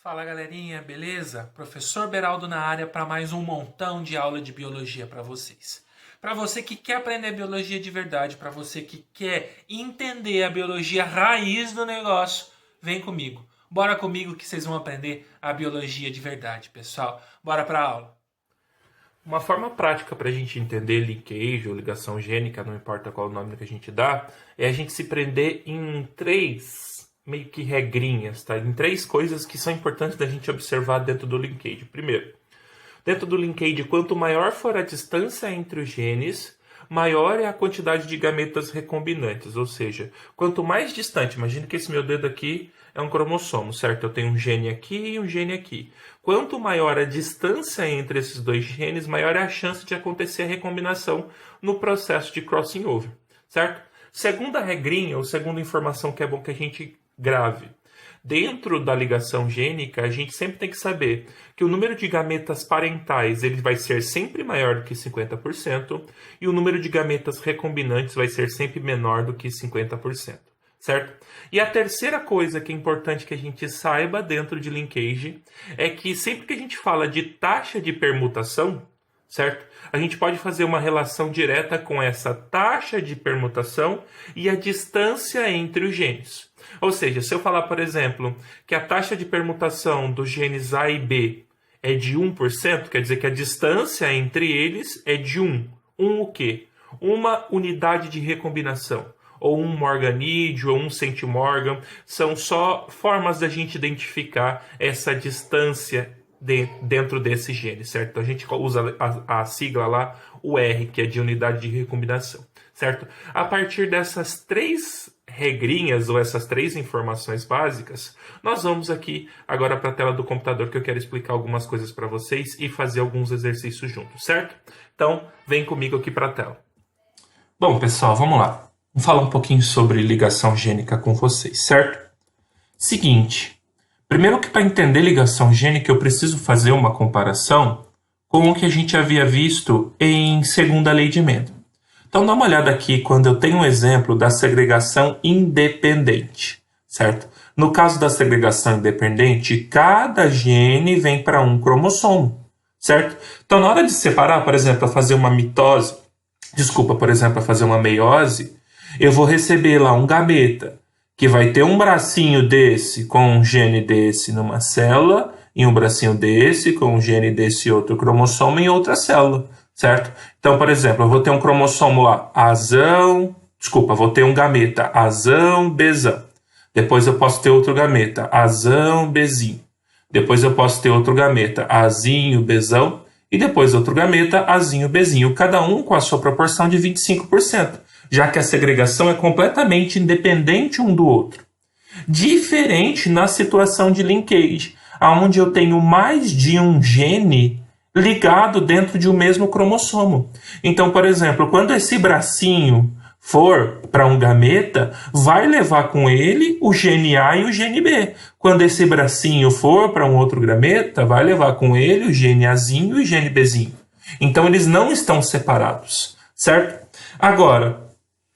Fala galerinha, beleza? Professor Beraldo na área para mais um montão de aula de biologia para vocês. Para você que quer aprender biologia de verdade, para você que quer entender a biologia raiz do negócio, vem comigo. Bora comigo que vocês vão aprender a biologia de verdade, pessoal. Bora para a aula. Uma forma prática para a gente entender linkage ou ligação gênica, não importa qual o nome que a gente dá, é a gente se prender em três meio que regrinhas, tá? Em três coisas que são importantes da gente observar dentro do linkage. Primeiro, dentro do linkage, quanto maior for a distância entre os genes, maior é a quantidade de gametas recombinantes. Ou seja, quanto mais distante, imagine que esse meu dedo aqui é um cromossomo, certo? Eu tenho um gene aqui e um gene aqui. Quanto maior a distância entre esses dois genes, maior é a chance de acontecer a recombinação no processo de crossing over, certo? Segunda regrinha, ou segunda informação que é bom que a gente grave. Dentro da ligação gênica, a gente sempre tem que saber que o número de gametas parentais ele vai ser sempre maior do que 50% e o número de gametas recombinantes vai ser sempre menor do que 50%, certo? E a terceira coisa que é importante que a gente saiba dentro de linkage é que sempre que a gente fala de taxa de permutação, certo? A gente pode fazer uma relação direta com essa taxa de permutação e a distância entre os genes. Ou seja, se eu falar, por exemplo, que a taxa de permutação dos genes A e B é de 1%, quer dizer que a distância entre eles é de 1. O quê? Uma unidade de recombinação. Ou um morganídeo, ou um centimorgan. São só formas da gente identificar essa distância dentro desse gene, certo? Então a gente usa a sigla lá, o R, que é de unidade de recombinação, certo? A partir dessas três regrinhas ou essas três informações básicas, nós vamos aqui agora para a tela do computador que eu quero explicar algumas coisas para vocês e fazer alguns exercícios juntos, certo? Então, vem comigo aqui para a tela. Bom, pessoal, vamos lá. Vou falar um pouquinho sobre ligação gênica com vocês, certo? Seguinte, primeiro que para entender ligação gênica eu preciso fazer uma comparação com o que a gente havia visto em segunda lei de Mendel. Então dá uma olhada aqui quando eu tenho um exemplo da segregação independente, certo? No caso da segregação independente, cada gene vem para um cromossomo, certo? Então na hora de separar, por exemplo, fazer uma meiose, eu vou receber lá um gameta, que vai ter um bracinho desse com um gene desse numa célula, e um bracinho desse com um gene desse outro cromossomo em outra célula, certo? Então, por exemplo, eu vou ter um cromossomo lá, vou ter um gameta azão, bezão. Depois eu posso ter outro gameta, azão, bezinho. Depois eu posso ter outro gameta, azinho, bezão. E depois outro gameta, azinho, bezinho. Cada um com a sua proporção de 25%, já que a segregação é completamente independente um do outro. Diferente na situação de linkage, onde eu tenho mais de um gene ligado dentro de um mesmo cromossomo. Então, por exemplo, quando esse bracinho for para um gameta, vai levar com ele o gene A e o gene B. Quando esse bracinho for para um outro gameta, vai levar com ele o gene Azinho e o gene Bzinho. Então, eles não estão separados, certo? Agora,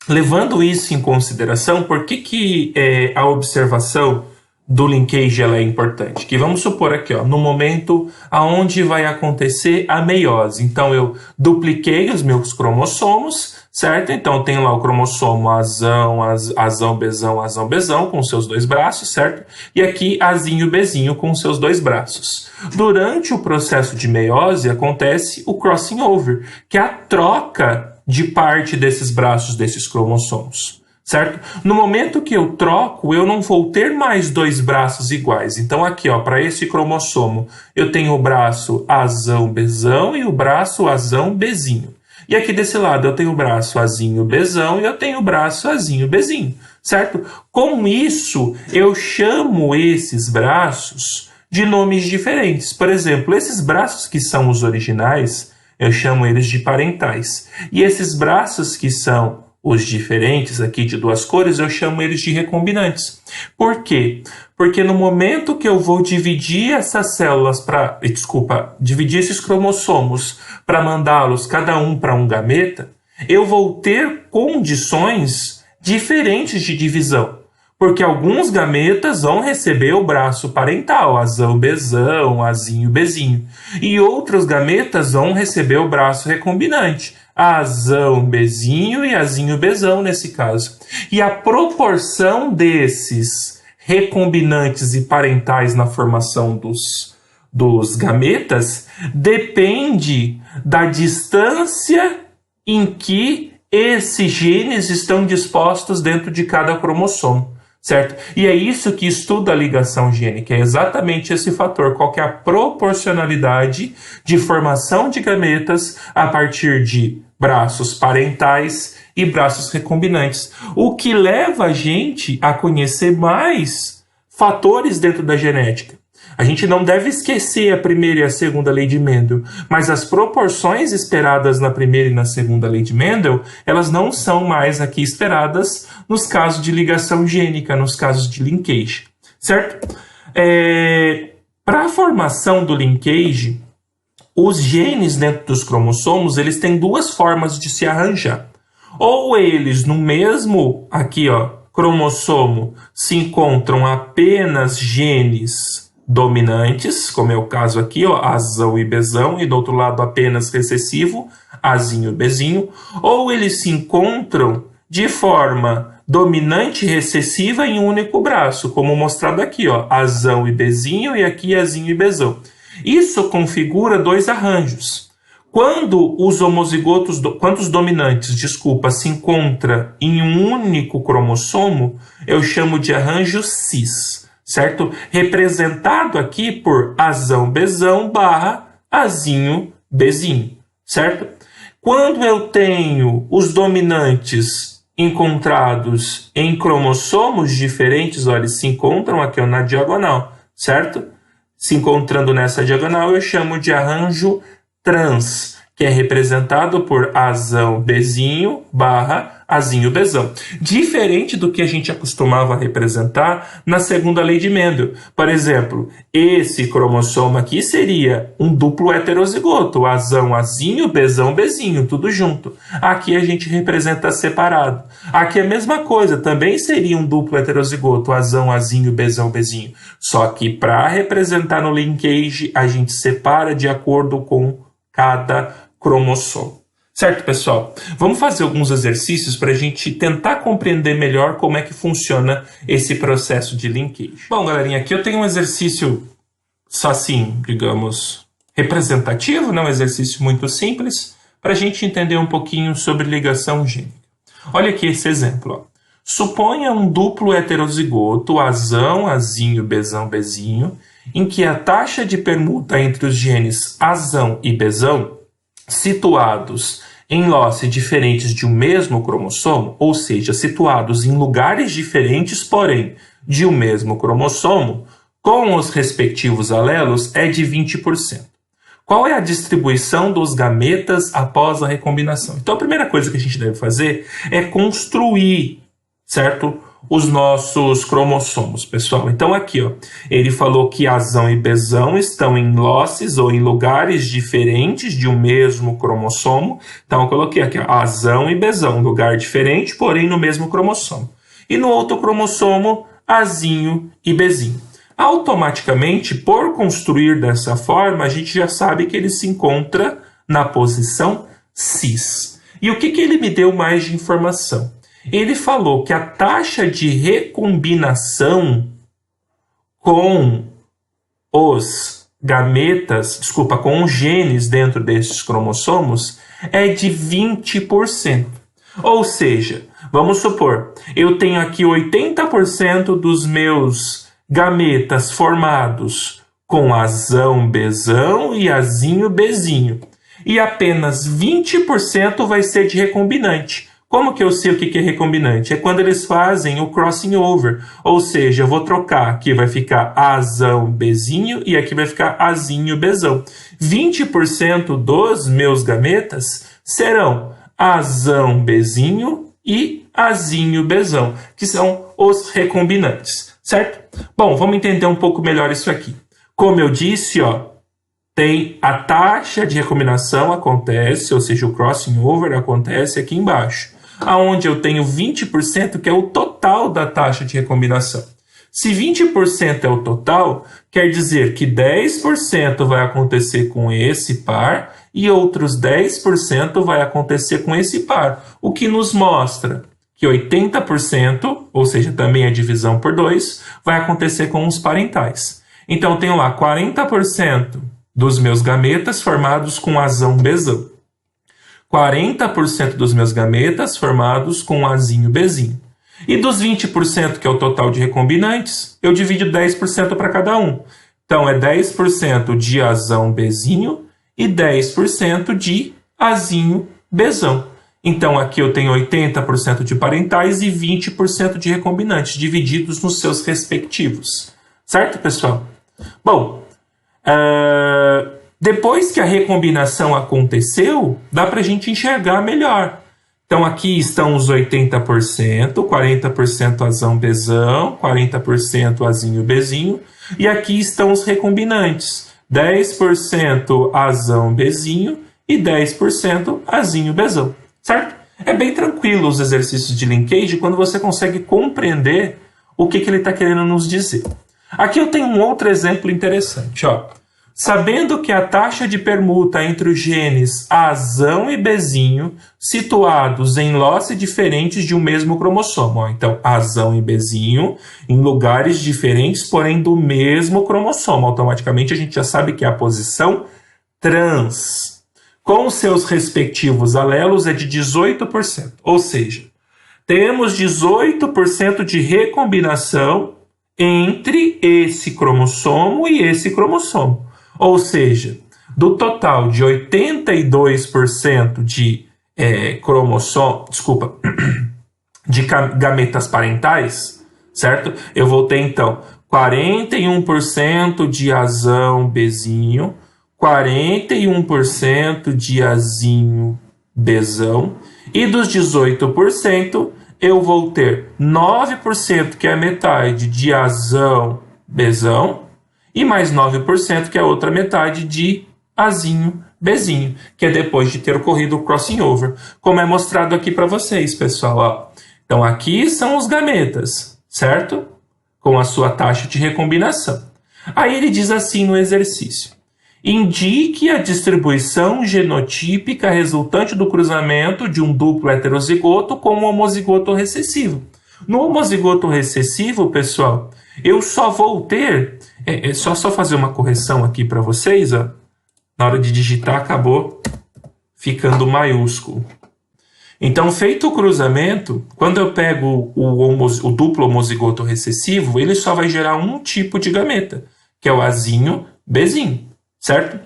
levando isso em consideração, por que a observação do linkage ela é importante? Que vamos supor aqui, ó, no momento aonde vai acontecer a meiose. Então, eu dupliquei os meus cromossomos, certo? Então, eu tenho lá o cromossomo azão, azão, bezão, com seus dois braços, certo? E aqui, azinho, bezinho, com seus dois braços. Durante o processo de meiose, acontece o crossing over, que é a troca de parte desses braços, desses cromossomos, certo? No momento que eu troco, eu não vou ter mais dois braços iguais. Então aqui, ó, para esse cromossomo, eu tenho o braço azão, bezão e o braço azão, bezinho. E aqui desse lado eu tenho o braço azinho, bezão e eu tenho o braço azinho, bezinho, certo? Com isso, eu chamo esses braços de nomes diferentes. Por exemplo, esses braços que são os originais, eu chamo eles de parentais. E esses braços que são os diferentes aqui de duas cores, eu chamo eles de recombinantes. Por quê? Porque no momento que eu vou dividir essas células dividir esses cromossomos para mandá-los cada um para um gameta, eu vou ter condições diferentes de divisão. Porque alguns gametas vão receber o braço parental, azão, bezão, azinho, bezinho. E outros gametas vão receber o braço recombinante, azão, bezinho e azinho, bezão nesse caso. E a proporção desses recombinantes e parentais na formação dos gametas depende da distância em que esses genes estão dispostos dentro de cada cromossomo, certo? E é isso que estuda a ligação gênica, é exatamente esse fator, qual que é a proporcionalidade de formação de gametas a partir de braços parentais e braços recombinantes, o que leva a gente a conhecer mais fatores dentro da genética. A gente não deve esquecer a primeira e a segunda lei de Mendel, mas as proporções esperadas na primeira e na segunda lei de Mendel, elas não são mais aqui esperadas nos casos de ligação gênica, nos casos de linkage, certo? Para a formação do linkage, os genes dentro dos cromossomos, eles têm duas formas de se arranjar. Ou eles no mesmo, aqui ó, cromossomo, se encontram apenas genes dominantes, como é o caso aqui, ó, azão e bezão, e do outro lado apenas recessivo, azinho e bezinho, ou eles se encontram de forma dominante e recessiva em um único braço, como mostrado aqui, ó, azão e bezinho, e aqui azinho e bezão. Isso configura dois arranjos. Quando os homozigotos, quando os dominantes, se encontram em um único cromossomo, eu chamo de arranjo cis. Certo? Representado aqui por azão, bezão, barra, azinho, bezinho, certo? Quando eu tenho os dominantes encontrados em cromossomos diferentes, olha, eles se encontram aqui ó, na diagonal, certo? Se encontrando nessa diagonal, eu chamo de arranjo trans, que é representado por azão, bezinho, barra, azinho, bezão. Diferente do que a gente acostumava a representar na segunda lei de Mendel. Por exemplo, esse cromossomo aqui seria um duplo heterozigoto, azão, azinho, bezão, bezinho, tudo junto. Aqui a gente representa separado. Aqui é a mesma coisa, também seria um duplo heterozigoto, azão, azinho, bezão, bezinho. Só que para representar no linkage, a gente separa de acordo com cada cromossomo. Certo, pessoal? Vamos fazer alguns exercícios para a gente tentar compreender melhor como é que funciona esse processo de linkage. Bom, galerinha, aqui eu tenho um exercício, só assim, digamos, representativo, né? Um exercício muito simples, para a gente entender um pouquinho sobre ligação gênica. Olha aqui esse exemplo. Ó. Suponha um duplo heterozigoto, azão, azinho, bezão, bezinho, em que a taxa de permuta entre os genes azão e bezão, situados em loci diferentes de um mesmo cromossomo, ou seja, situados em lugares diferentes, porém, de um mesmo cromossomo, com os respectivos alelos, é de 20%. Qual é a distribuição dos gametas após a recombinação? Então, a primeira coisa que a gente deve fazer é construir, certo? Os nossos cromossomos, pessoal. Então aqui, ó, ele falou que azão e bezão estão em locis ou em lugares diferentes de um mesmo cromossomo. Então eu coloquei aqui, ó, azão e bezão, lugar diferente, porém no mesmo cromossomo. E no outro cromossomo, azinho e bezinho. Automaticamente, por construir dessa forma, a gente já sabe que ele se encontra na posição cis. E o que ele me deu mais de informação? Ele falou que a taxa de recombinação com os gametas, com os genes dentro desses cromossomos é de 20%. Ou seja, vamos supor, eu tenho aqui 80% dos meus gametas formados com azão, bezão e azinho, bezinho. E apenas 20% vai ser de recombinante. Como que eu sei o que é recombinante? É quando eles fazem o crossing over, ou seja, eu vou trocar, aqui vai ficar azão, bezinho, e aqui vai ficar azinho, bezão. 20% dos meus gametas serão azão, bezinho e azinho, bezão, que são os recombinantes, certo? Bom, vamos entender um pouco melhor isso aqui. Como eu disse, ó, tem a taxa de recombinação acontece, ou seja, o crossing over acontece aqui embaixo. onde eu tenho 20%, que é o total da taxa de recombinação. Se 20% é o total, quer dizer que 10% vai acontecer com esse par e outros 10% vai acontecer com esse par, o que nos mostra que 80%, ou seja, também a divisão por 2, vai acontecer com os parentais. Então, eu tenho lá 40% dos meus gametas formados com azão bezão. 40% dos meus gametas formados com azinho bezinho. E dos 20%, que é o total de recombinantes, eu divido 10% para cada um. Então, é 10% de azão bezinho e 10% de azinho bezão. Então, aqui eu tenho 80% de parentais e 20% de recombinantes, divididos nos seus respectivos. Certo, pessoal? Bom, depois que a recombinação aconteceu, dá para a gente enxergar melhor. Então, aqui estão os 80%, 40% azão bezão, 40% azinho bezinho, e aqui estão os recombinantes, 10% azão bezinho e 10% azinho bezão, certo? É bem tranquilo os exercícios de linkage quando você consegue compreender o que ele está querendo nos dizer. Aqui eu tenho um outro exemplo interessante, ó. Sabendo que a taxa de permuta entre os genes azão e bezinho, situados em lotes diferentes de um mesmo cromossomo. Então, azão e bezinho em lugares diferentes, porém do mesmo cromossomo. Automaticamente a gente já sabe que a posição trans, com seus respectivos alelos, é de 18%. Ou seja, temos 18% de recombinação entre esse cromossomo e esse cromossomo. Ou seja, do total de 82% de de gametas parentais, certo? Eu vou ter, então, 41% de azão bezinho, 41% de azinho bezão, e dos 18%, eu vou ter 9%, que é a metade, de azão bezão, e mais 9%, que é a outra metade, de azinho bezinho, que é depois de ter ocorrido o crossing over, como é mostrado aqui para vocês, pessoal. Ó. Então, aqui são os gametas, certo? Com a sua taxa de recombinação. Aí ele diz assim no exercício: indique a distribuição genotípica resultante do cruzamento de um duplo heterozigoto com um homozigoto recessivo. No homozigoto recessivo, pessoal, eu só vou ter... só fazer uma correção aqui para vocês, ó. Na hora de digitar acabou ficando maiúsculo. Então, feito o cruzamento, quando eu pego o duplo homozigoto recessivo, ele só vai gerar um tipo de gameta, que é o azinho bezinho, certo?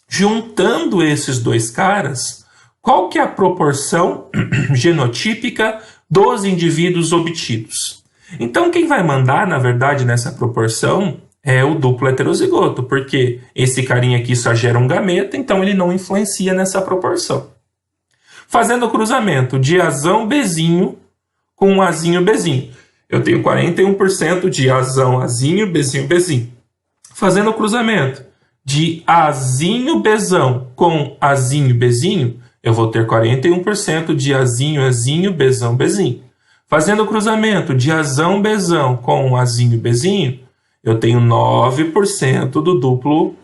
Juntando esses dois caras, qual que é a proporção genotípica dos indivíduos obtidos? Então, quem vai mandar, na verdade, nessa proporção é o duplo heterozigoto, porque esse carinha aqui só gera um gameta, então ele não influencia nessa proporção. Fazendo o cruzamento de azão bezinho com azinho bezinho, eu tenho 41% de azão azinho bezinho bezinho. Fazendo o cruzamento de azinho bezão com azinho bezinho, eu vou ter 41% de azinho azinho bezão bezinho. Fazendo o cruzamento de azão bezão com azinho bezinho, eu tenho 9% do duplo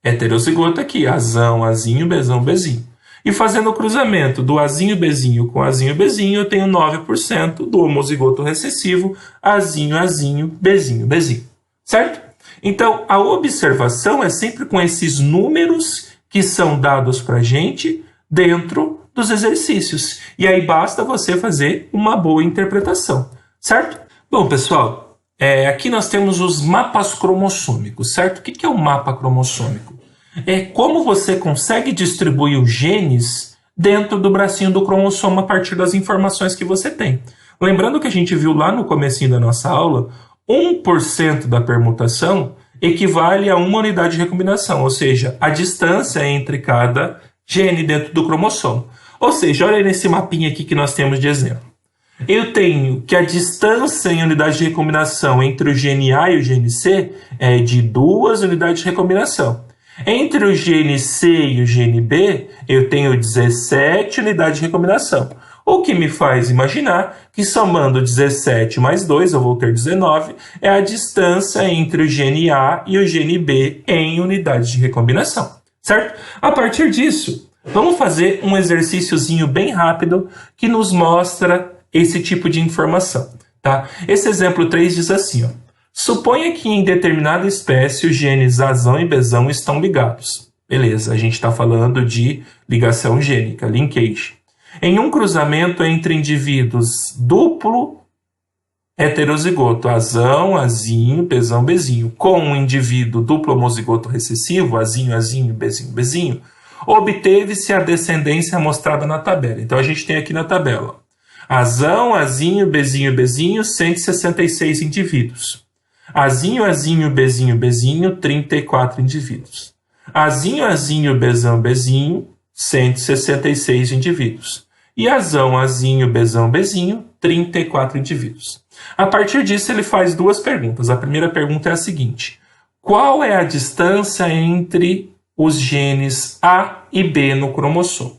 heterozigoto aqui, azão, azinho, bezão, bezinho. E fazendo o cruzamento do azinho bezinho com azinho bezinho, eu tenho 9% do homozigoto recessivo, azinho, azinho, bezinho, bezinho. Certo? Então, a observação é sempre com esses números que são dados para a gente dentro dos exercícios. E aí basta você fazer uma boa interpretação. Certo? Bom, pessoal, aqui nós temos os mapas cromossômicos, certo? O que é um mapa cromossômico? É como você consegue distribuir os genes dentro do bracinho do cromossomo a partir das informações que você tem. Lembrando que a gente viu lá no comecinho da nossa aula, 1% da permutação equivale a uma unidade de recombinação, ou seja, a distância entre cada gene dentro do cromossomo. Ou seja, olha nesse mapinha aqui que nós temos de exemplo. Eu tenho que a distância em unidade de recombinação entre o gene A e o gene C é de 2 unidades de recombinação. Entre o gene C e o gene B, eu tenho 17 unidades de recombinação. O que me faz imaginar que somando 17 mais 2, eu vou ter 19, é a distância entre o gene A e o gene B em unidades de recombinação, certo? A partir disso, vamos fazer um exercíciozinho bem rápido que nos mostra esse tipo de informação, tá? Esse exemplo 3 diz assim, ó. Suponha que em determinada espécie os genes Azão e Bzão estão ligados. Beleza, a gente está falando de ligação gênica, linkage. Em um cruzamento entre indivíduos duplo heterozigoto, Azão, Azinho, Bzão, Bzinho, com um indivíduo duplo homozigoto recessivo, Azinho, Azinho, Bzinho, Bzinho, obteve-se a descendência mostrada na tabela. Então a gente tem aqui na tabela Azão, Azinho, Bzinho, Bzinho, 166 indivíduos. Azinho, Azinho, Bzinho, Bzinho, 34 indivíduos. Azinho, Azinho, Bzão, Bzinho, 166 indivíduos. E Azão, Azinho, Bzão, Bzinho, 34 indivíduos. A partir disso, ele faz duas perguntas. A primeira pergunta é a seguinte: qual é a distância entre os genes A e B no cromossomo?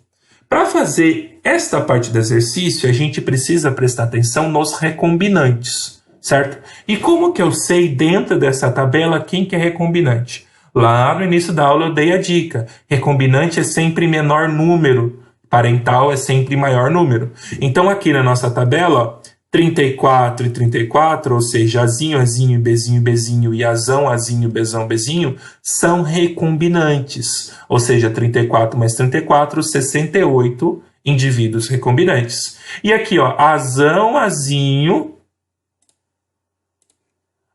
Para fazer esta parte do exercício, a gente precisa prestar atenção nos recombinantes, certo? E como que eu sei dentro dessa tabela quem que é recombinante? Lá no início da aula eu dei a dica. Recombinante é sempre menor número, parental é sempre maior número. Então aqui na nossa tabela, ó, 34 e 34, ou seja, Azinho, Azinho, Bzinho, Bzinho e Azão, Azinho, Bzão, Bzinho, são recombinantes. Ou seja, 34 mais 34, 68 indivíduos recombinantes. E aqui, ó, Azão, Azinho,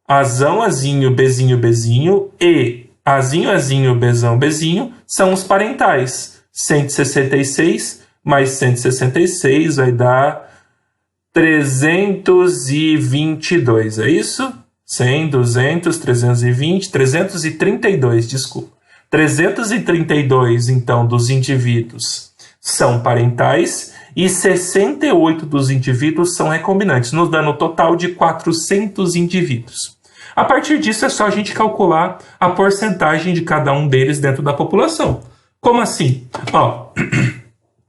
Bzinho, Bzinho e Azinho, Azinho, Bzão, Bzinho são os parentais. 166 mais 166 vai dar 322, é isso? 100, 200, 320, 332, desculpa. 332, então, dos indivíduos são parentais e 68 dos indivíduos são recombinantes, nos dando um total de 400 indivíduos. A partir disso, é só a gente calcular a porcentagem de cada um deles dentro da população. Como assim? Ó,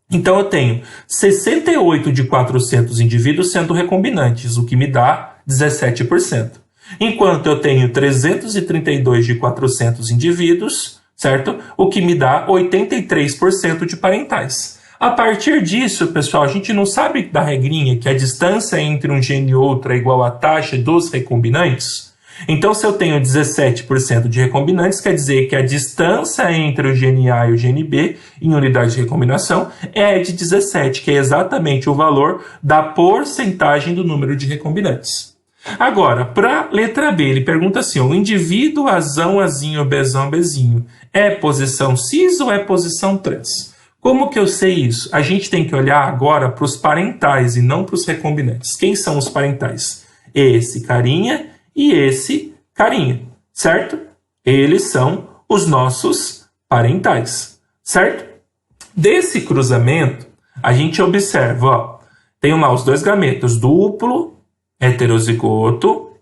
então eu tenho 68 de 400 indivíduos sendo recombinantes, o que me dá 17%. Enquanto eu tenho 332 de 400 indivíduos, certo? O que me dá 83% de parentais. A partir disso, pessoal, a gente não sabe da regrinha que a distância entre um gene e outro é igual à taxa dos recombinantes? Então, se eu tenho 17% de recombinantes, quer dizer que a distância entre o gene A e o gene B, em unidade de recombinação, é de 17, que é exatamente o valor da porcentagem do número de recombinantes. Agora, para a letra B, ele pergunta assim, o indivíduo Azão, Azinho, Bzão, Bzinho é posição cis ou é posição trans? Como que eu sei isso? A gente tem que olhar agora para os parentais e não para os recombinantes. Quem são os parentais? Esse carinha e esse carinha, certo? Eles são os nossos parentais, certo? Desse cruzamento, a gente observa, ó, tem lá os dois gametas, duplo, heterozigoto,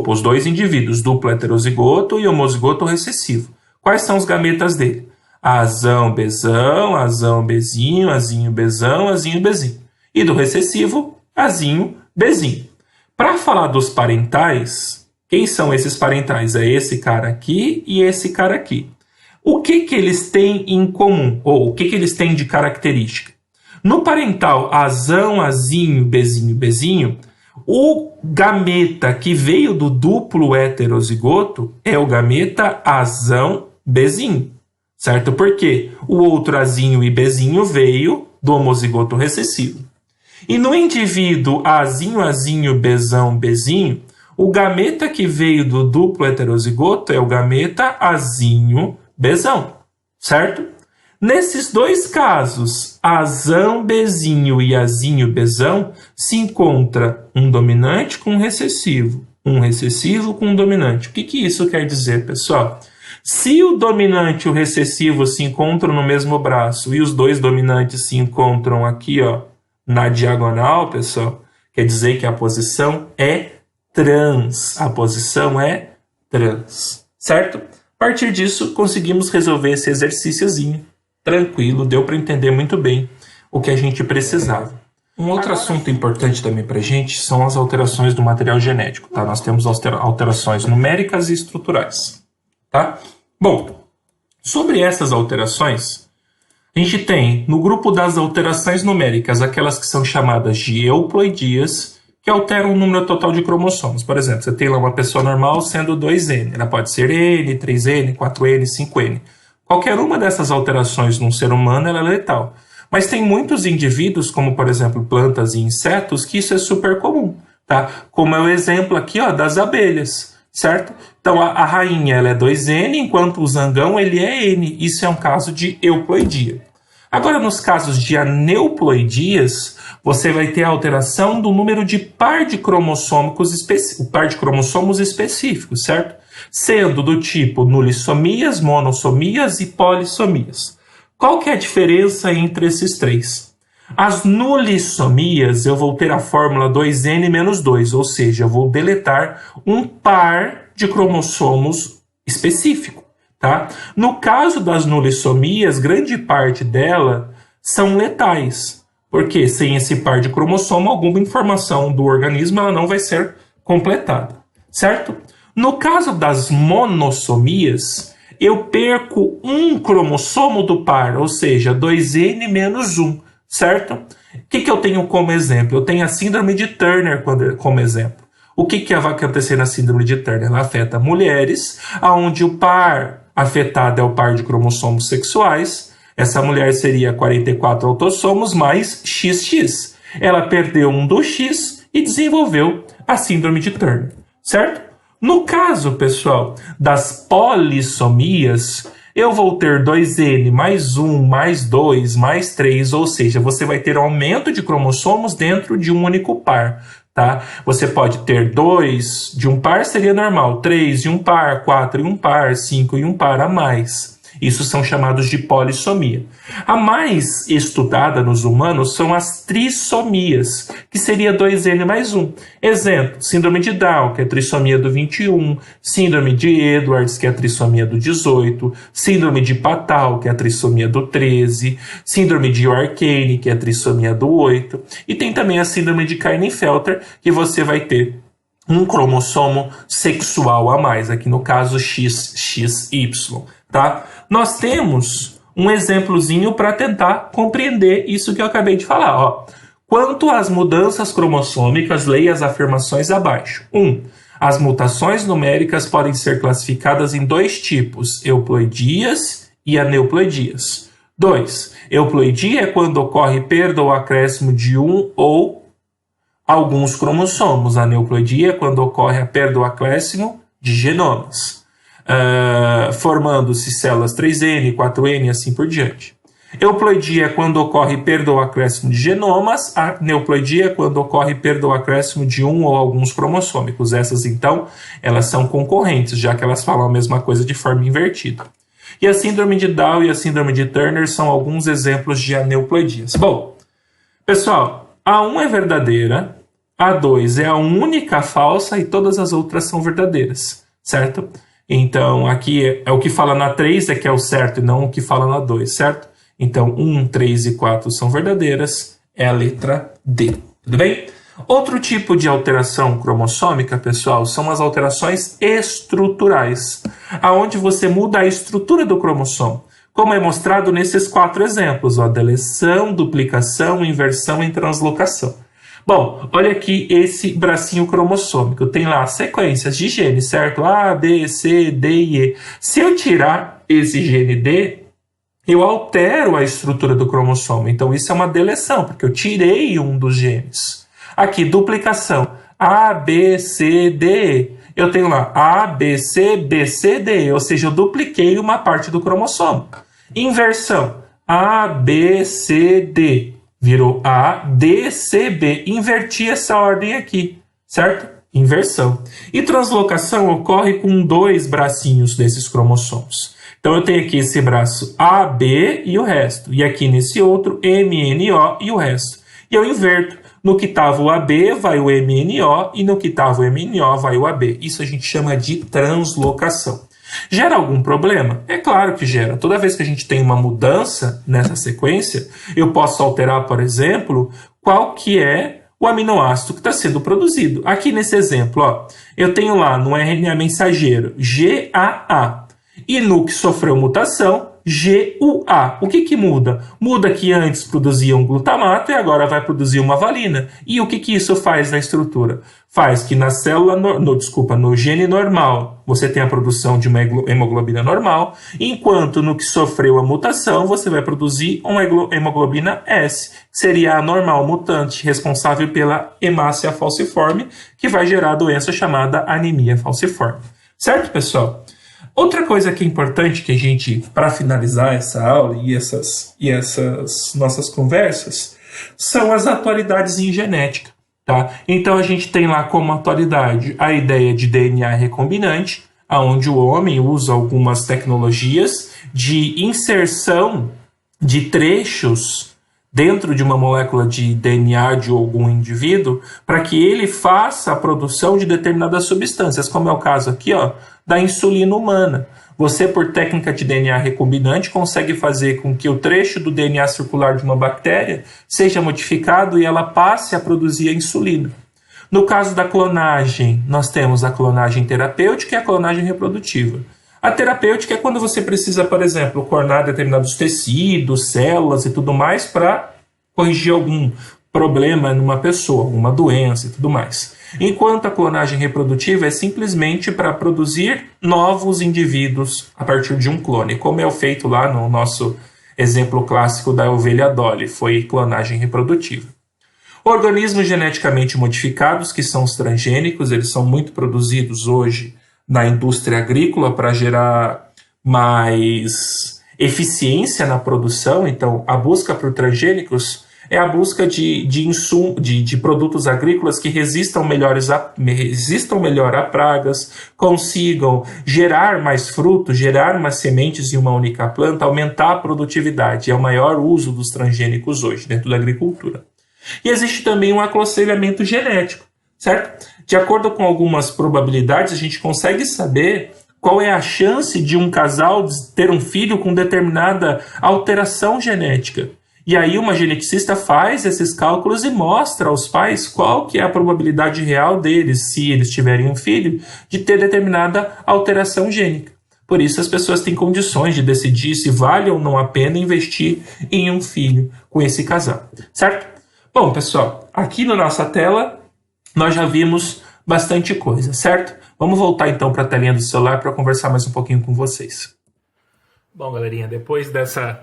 os dois indivíduos, duplo heterozigoto e homozigoto recessivo. Quais são os gametas dele? Azão, Bzão, Azão, Bzinho, Azinho, Bzão, Azinho, Bzinho. E do recessivo, Azinho, Bzinho. Para falar dos parentais, quem são esses parentais? É esse cara aqui e esse cara aqui. O que eles têm em comum? Ou o que eles têm de característica? No parental Azão, Azinho, Bzinho, Bzinho, o gameta que veio do duplo heterozigoto é o gameta Azão, Bzinho. Certo? Porque o outro Azinho e Bzinho veio do homozigoto recessivo. E no indivíduo Azinho, Azinho, Bzão, Bzinho, o gameta que veio do duplo heterozigoto é o gameta Azinho, Bzão, certo? Nesses dois casos, Azão, Bzinho e Azinho, Bzão, se encontra um dominante com um recessivo com um dominante. O que isso quer dizer, pessoal? Se o dominante e o recessivo se encontram no mesmo braço e os dois dominantes se encontram aqui, ó, na diagonal, pessoal, quer dizer que a posição é trans. A posição é trans, certo? A partir disso, conseguimos resolver esse exercíciozinho. Tranquilo, deu para entender muito bem o que a gente precisava. Um outro assunto importante também para a gente são as alterações do material genético, tá? Nós temos alterações numéricas e estruturais, tá? Bom, sobre essas alterações, a gente tem no grupo das alterações numéricas aquelas que são chamadas de euploidias, que alteram o número total de cromossomos. Por exemplo, você tem lá uma pessoa normal sendo 2N, ela pode ser N, 3N, 4N, 5N. Qualquer uma dessas alterações num ser humano ela é letal. Mas tem muitos indivíduos, como por exemplo plantas e insetos, que isso é super comum, tá? Como é o exemplo aqui, ó, das abelhas, certo? Então a rainha ela é 2N, enquanto o zangão ele é N. Isso é um caso de euploidia. Agora, nos casos de aneuploidias, você vai ter a alteração do número de par de cromossomos específicos, certo? Sendo do tipo nulissomias, monossomias e polissomias. Qual que é a diferença entre esses três? As nulissomias, eu vou ter a fórmula 2N menos 2, ou seja, eu vou deletar um par de cromossomos específico, tá? No caso das nulissomias, grande parte dela são letais, porque sem esse par de cromossomo, alguma informação do organismo ela não vai ser completada, certo? No caso das monossomias, eu perco um cromossomo do par, ou seja, 2N menos 1, certo? O que eu tenho como exemplo? Eu tenho a síndrome de Turner como exemplo. O que vai acontecer na síndrome de Turner? Ela afeta mulheres, onde o par afetado é o par de cromossomos sexuais. Essa mulher seria 44 autossomos mais XX. Ela perdeu um do X e desenvolveu a síndrome de Turner, certo? No caso, pessoal, das polissomias, eu vou ter 2N mais 1, mais 2, mais 3, ou seja, você vai ter aumento de cromossomos dentro de um único par, tá? Você pode ter 2 de um par, seria normal, 3 de um par, 4 de um par, 5 de um par a mais. Isso são chamados de polissomia. A mais estudada nos humanos são as trissomias, que seria 2N mais 1. Exemplo, síndrome de Down, que é a trissomia do 21, síndrome de Edwards, que é a trissomia do 18, síndrome de Patau, que é a trissomia do 13, síndrome de Yorkane, que é a trissomia do 8, e tem também a síndrome de Klinefelter, que você vai ter um cromossomo sexual a mais, aqui no caso XXY, tá? Nós temos um exemplozinho para tentar compreender isso que eu acabei de falar, ó. Quanto às mudanças cromossômicas, leia as afirmações abaixo. 1. As mutações numéricas podem ser classificadas em dois tipos, euploidias e aneuploidias. 2. Euploidia é quando ocorre perda ou acréscimo de um ou alguns cromossomos. Aneuploidia é quando ocorre a perda ou acréscimo de genomas, formando-se células 3N, 4N e assim por diante. Euploidia é quando ocorre perda ou acréscimo de genomas. Aneuploidia é quando ocorre perda ou acréscimo de um ou alguns cromossômicos. Essas, então, elas são concorrentes, já que elas falam a mesma coisa de forma invertida. E a síndrome de Down e a síndrome de Turner são alguns exemplos de aneuploidias. Bom, pessoal, A1 é verdadeira, A2 é a única falsa e todas as outras são verdadeiras, certo? Então, aqui é o que fala na 3 é que é o certo e não o que fala na 2, certo? Então, 1, 3 e 4 são verdadeiras, é a letra D, tudo bem? Outro tipo de alteração cromossômica, pessoal, são as alterações estruturais, aonde você muda a estrutura do cromossomo, como é mostrado nesses 4 exemplos, ó, deleção, duplicação, inversão e translocação. Bom, olha aqui esse bracinho cromossômico. Tem lá sequências de genes, certo? A, B, C, D e E. Se eu tirar esse gene D, eu altero a estrutura do cromossomo. Então, isso é uma deleção, porque eu tirei um dos genes. Aqui, duplicação. A, B, C, D, E. Eu tenho lá A, B, C, D, E. Ou seja, eu dupliquei uma parte do cromossomo. Inversão. A, B, C, D. Virou A, D, C, B. Inverti essa ordem aqui, certo? Inversão. E translocação ocorre com 2 bracinhos desses cromossomos. Então eu tenho aqui esse braço A, B e o resto. E aqui nesse outro M, N, O e o resto. E eu inverto. No que estava o AB vai o M, N, O e no que estava o M, N, O vai o AB. Isso a gente chama de translocação. Gera algum problema? É claro que gera. Toda vez que a gente tem uma mudança nessa sequência, eu posso alterar, por exemplo, qual que é o aminoácido que está sendo produzido. Aqui nesse exemplo, ó, eu tenho lá no RNA mensageiro GAA e no que sofreu mutação GUA. O que muda? Muda que antes produzia um glutamato e agora vai produzir uma valina. E o que isso faz na estrutura? Faz que na célula, no gene normal, você tem a produção de uma hemoglobina normal, enquanto no que sofreu a mutação, você vai produzir uma hemoglobina S, que seria a normal mutante, responsável pela hemácia falciforme, que vai gerar a doença chamada anemia falciforme. Certo, pessoal? Outra coisa que é importante que a gente, para finalizar essa aula e essas nossas conversas, são as atualidades em genética. Tá? Então a gente tem lá como atualidade a ideia de DNA recombinante, onde o homem usa algumas tecnologias de inserção de trechos dentro de uma molécula de DNA de algum indivíduo para que ele faça a produção de determinadas substâncias, como é o caso aqui, ó, da insulina humana. Você, por técnica de DNA recombinante, consegue fazer com que o trecho do DNA circular de uma bactéria seja modificado e ela passe a produzir a insulina. No caso da clonagem, nós temos a clonagem terapêutica e a clonagem reprodutiva. A terapêutica é quando você precisa, por exemplo, clonar determinados tecidos, células e tudo mais para corrigir algum problema numa pessoa, uma doença e tudo mais. Enquanto a clonagem reprodutiva é simplesmente para produzir novos indivíduos a partir de um clone, como é feito lá no nosso exemplo clássico da ovelha Dolly, foi clonagem reprodutiva. Organismos geneticamente modificados, que são os transgênicos, eles são muito produzidos hoje na indústria agrícola para gerar mais eficiência na produção. Então, a busca por transgênicos é a busca de produtos agrícolas que resistam melhor a pragas, consigam gerar mais frutos, gerar mais sementes em uma única planta, aumentar a produtividade. É o maior uso dos transgênicos hoje dentro da agricultura. E existe também um aconselhamento genético, certo? De acordo com algumas probabilidades, a gente consegue saber qual é a chance de um casal ter um filho com determinada alteração genética. E aí uma geneticista faz esses cálculos e mostra aos pais qual que é a probabilidade real deles, se eles tiverem um filho, de ter determinada alteração gênica. Por isso as pessoas têm condições de decidir se vale ou não a pena investir em um filho com esse casal, certo? Bom, pessoal, aqui na nossa tela nós já vimos bastante coisa, certo? Vamos voltar então para a telinha do celular para conversar mais um pouquinho com vocês. Bom, galerinha, depois dessa...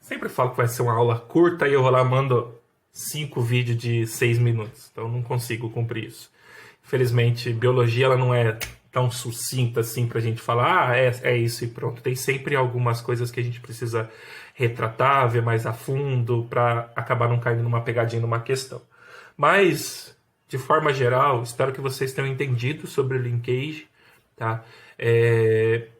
Sempre falo que vai ser uma aula curta e eu vou lá mando 5 vídeos de 6 minutos. Então não consigo cumprir isso. Infelizmente, biologia ela não é tão sucinta assim pra gente falar, é isso e pronto. Tem sempre algumas coisas que a gente precisa retratar, ver mais a fundo, para acabar não caindo numa pegadinha, numa questão. Mas, de forma geral, espero que vocês tenham entendido sobre o linkage, tá?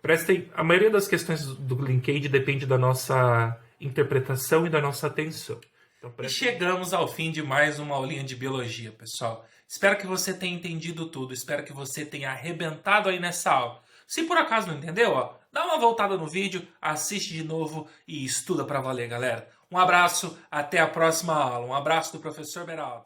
Prestem, a maioria das questões do linkage depende da nossa interpretação e da nossa atenção. Então, e chegamos ao fim de mais uma aulinha de biologia, pessoal. Espero que você tenha entendido tudo, espero que você tenha arrebentado aí nessa aula. Se por acaso não entendeu, ó, dá uma voltada no vídeo, assiste de novo e estuda pra valer, galera. Um abraço, até a próxima aula. Um abraço do professor Beraldo.